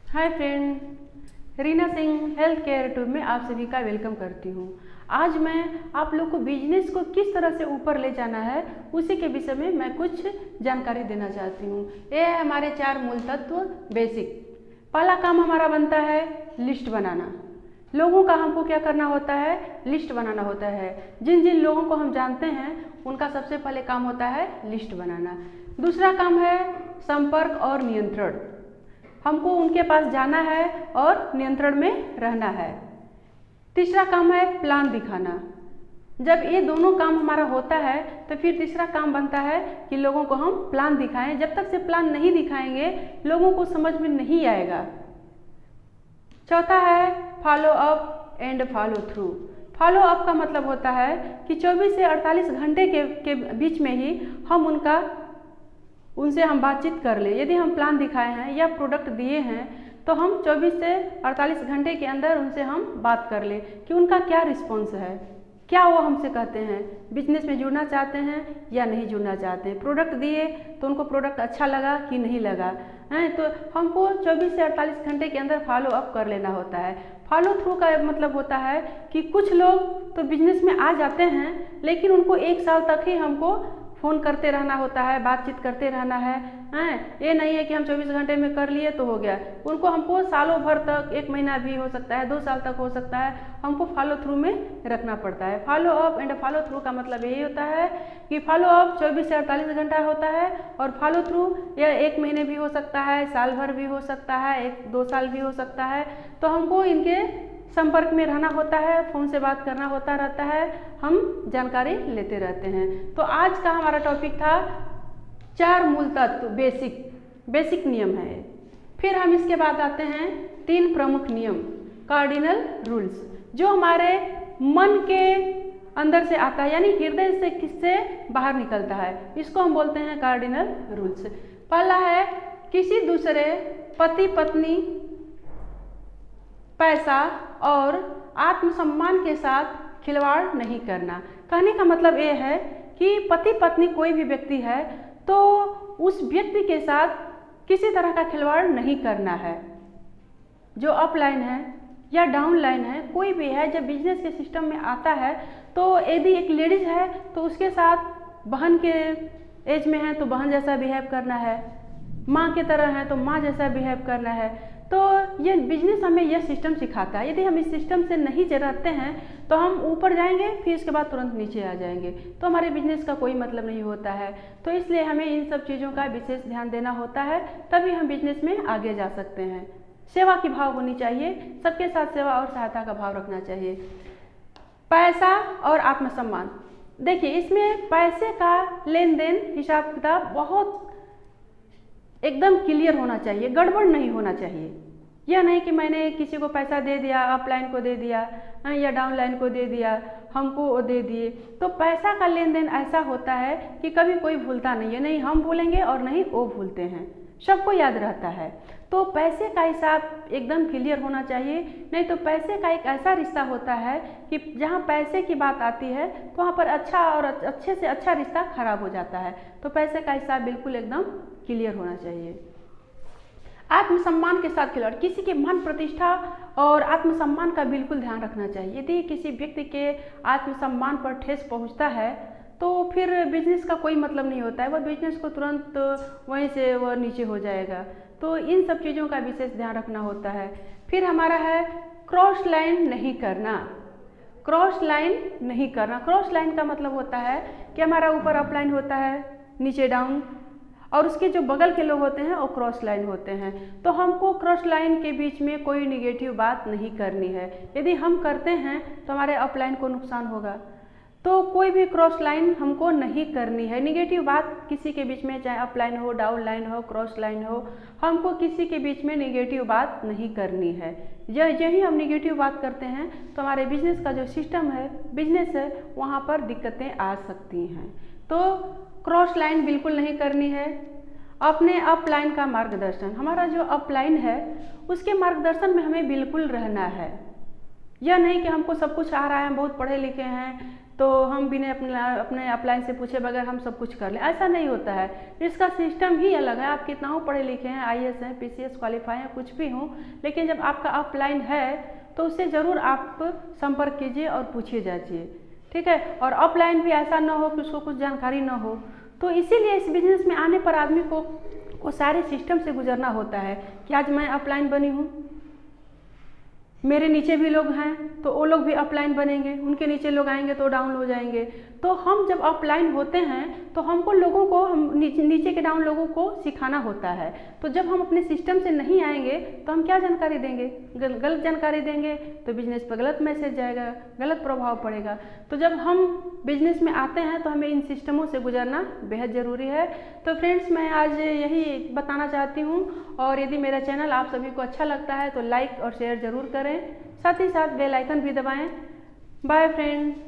Hi friend, Reena Singh health care tube में आप सभी का वेलकम करती हूँ। आज मैं आप लोग को बिजनेस को किस तरह से ऊपर ले जाना है उसी के विषय में मैं कुछ जानकारी देना चाहती हूँ। ये है हमारे 4 मूल तत्व बेसिक। पहला काम हमारा बनता है लिस्ट बनाना। लोगों का हमको क्या करना होता है, लिस्ट बनाना होता है। जिन जिन लोगों को हम जानते हैं उनका सबसे पहले काम होता है लिस्ट बनाना। दूसरा काम है संपर्क और नियंत्रण। हमको उनके पास जाना है और नियंत्रण में रहना है। तीसरा काम है प्लान दिखाना। जब ये दोनों काम हमारा होता है तो फिर तीसरा काम बनता है कि लोगों को हम प्लान दिखाएं। जब तक से प्लान नहीं दिखाएंगे लोगों को समझ में नहीं आएगा। चौथा है follow up and follow through. Follow up का मतलब होता है कि 24 से 48 घंटे के बीच में ही हम उनसे हम बातचीत कर ले। यदि हम प्लान दिखाए हैं या प्रोडक्ट दिए हैं तो हम 24 से 48 घंटे के अंदर उनसे हम बात कर ले कि उनका क्या रिस्पॉन्स है, क्या वो हमसे कहते हैं, बिजनेस में जुड़ना चाहते हैं या नहीं जुड़ना चाहते हैं। प्रोडक्ट दिए तो उनको प्रोडक्ट अच्छा लगा कि नहीं लगा है, तो हमको 24 से 48 घंटे के अंदर फॉलो अप कर लेना होता है। फॉलो थ्रू का मतलब होता है कि कुछ लोग तो बिजनेस में आ जाते हैं लेकिन उनको 1 साल तक ही हमको फ़ोन करते रहना होता है, बातचीत करते रहना है। ये नहीं है कि हम 24 घंटे में कर लिए तो हो गया। उनको हमको सालों भर तक, 1 महीना भी हो सकता है, 2 साल तक हो सकता है, हमको फॉलो थ्रू में रखना पड़ता है। Follow up and follow through का मतलब यही होता है कि फॉलो अप 24 से 48 घंटा होता है और फॉलो थ्रू या 1 महीने भी हो सकता है, साल भर भी हो सकता है, 1-2 साल भी हो सकता है। तो हमको इनके संपर्क में रहना होता है, फ़ोन से बात करना होता रहता है, हम जानकारी लेते रहते हैं। तो आज का हमारा टॉपिक था 4 मूल तत्व बेसिक नियम है। फिर हम इसके बाद आते हैं 3 प्रमुख नियम कार्डिनल रूल्स, जो हमारे मन के अंदर से आता है, यानी हृदय से किससे बाहर निकलता है। इसको हम बोलते हैं कार्डिनल रूल्स। पहला है किसी दूसरे पति पत्नी, पैसा और आत्मसम्मान के साथ खिलवाड़ नहीं करना। कहने का मतलब ये है कि पति पत्नी कोई भी व्यक्ति है तो उस व्यक्ति के साथ किसी तरह का खिलवाड़ नहीं करना है। जो अपलाइन है या डाउनलाइन है, कोई भी है, जब बिजनेस के सिस्टम में आता है तो यदि एक लेडीज है तो उसके साथ बहन के एज में है तो बहन जैसा बिहेव करना है, माँ की तरह है तो माँ जैसा बिहेव करना है। तो ये बिजनेस हमें यह सिस्टम सिखाता है। यदि हम इस सिस्टम से नहीं रहते हैं तो हम ऊपर जाएंगे फिर इसके बाद तुरंत नीचे आ जाएंगे, तो हमारे बिजनेस का कोई मतलब नहीं होता है। तो इसलिए हमें इन सब चीज़ों का विशेष ध्यान देना होता है, तभी हम बिजनेस में आगे जा सकते हैं। सेवा की भाव होनी चाहिए, सबके साथ सेवा और सहायता का भाव रखना चाहिए। पैसा और आत्मसम्मान। देखिए, इसमें पैसे का लेन देन हिसाब किताब बहुत एकदम क्लियर होना चाहिए, गड़बड़ नहीं होना चाहिए। यह नहीं कि मैंने किसी को पैसा दे दिया, अपलाइन को दे दिया या डाउनलाइन को दे दिया, हमको वो दे दिए। तो पैसा का लेन देन ऐसा होता है कि कभी कोई भूलता नहीं है, नहीं हम भूलेंगे और नहीं वो भूलते हैं, सबको याद रहता है। तो पैसे का हिसाब एकदम क्लियर होना चाहिए, नहीं तो पैसे का एक ऐसा रिश्ता होता है कि जहाँ पैसे की बात आती है तो वहाँ पर अच्छा और अच्छे से अच्छा रिश्ता खराब हो जाता है। तो पैसे का हिसाब बिल्कुल एकदम क्लियर होना चाहिए। आत्मसम्मान के साथ खिलवाड़, किसी के मान प्रतिष्ठा और आत्मसम्मान का बिल्कुल ध्यान रखना चाहिए। यदि किसी व्यक्ति के आत्मसम्मान पर ठेस पहुँचता है तो फिर बिजनेस का कोई मतलब नहीं होता है, वह बिजनेस को तुरंत वहीं से वह नीचे हो जाएगा। तो इन सब चीज़ों का विशेष ध्यान रखना होता है। फिर हमारा है क्रॉस लाइन नहीं करना। क्रॉस लाइन नहीं करना, क्रॉस लाइन का मतलब होता है कि हमारा ऊपर अपलाइन होता है, नीचे डाउन, और उसके जो बगल के लोग होते हैं वो क्रॉस लाइन होते हैं। तो हमको क्रॉस लाइन के बीच में कोई निगेटिव बात नहीं करनी है। यदि हम करते हैं तो हमारे अपलाइन को नुकसान होगा। तो कोई भी क्रॉस लाइन हमको नहीं करनी है। निगेटिव बात किसी के बीच में, चाहे अपलाइन हो, डाउन लाइन हो, क्रॉस लाइन हो, हमको किसी के बीच में निगेटिव बात नहीं करनी है। यही हम निगेटिव बात करते हैं तो हमारे बिजनेस का जो सिस्टम है, बिजनेस है, वहाँ पर दिक्कतें आ सकती हैं। तो क्रॉस लाइन बिल्कुल नहीं करनी है। अपने अपलाइन का मार्गदर्शन, हमारा जो अपलाइन है उसके मार्गदर्शन में हमें बिल्कुल रहना है। यह नहीं कि हमको सब कुछ आ रहा है, हम बहुत पढ़े लिखे हैं तो हम बिना अपने अपलाइन से पूछे बगैर हम सब कुछ कर लें, ऐसा नहीं होता है। इसका सिस्टम ही अलग है। आप कितना हो पढ़े लिखे हैं, IAS हैं, PCS क्वालिफाई हैं, कुछ भी हो, लेकिन जब आपका अपलाइन है तो उससे ज़रूर आप संपर्क कीजिए और पूछिए जाइए, ठीक है। और ऑफलाइन भी ऐसा ना हो कि उसको कुछ जानकारी ना हो। तो इसीलिए इस बिजनेस में आने पर आदमी को सारे सिस्टम से गुजरना होता है कि आज मैं अपलाइन बनी हूँ, मेरे नीचे भी लोग हैं तो वो लोग भी अपलाइन बनेंगे, उनके नीचे लोग आएंगे तो डाउन हो जाएंगे। तो हम जब अपलाइन होते हैं तो हमको लोगों को, हम नीचे के डाउन लोगों को सिखाना होता है। तो जब हम अपने सिस्टम से नहीं आएंगे तो हम क्या जानकारी देंगे, गलत जानकारी देंगे तो बिजनेस पर गलत मैसेज जाएगा, गलत प्रभाव पड़ेगा। तो जब हम बिजनेस में आते हैं तो हमें इन सिस्टमों से गुजरना बेहद ज़रूरी है। तो फ्रेंड्स, मैं आज यही बताना चाहती हूँ, और यदि मेरा चैनल आप सभी को अच्छा लगता है तो लाइक और शेयर ज़रूर करें, साथ ही साथ बेल आइकन भी दबाएं। Bye friends.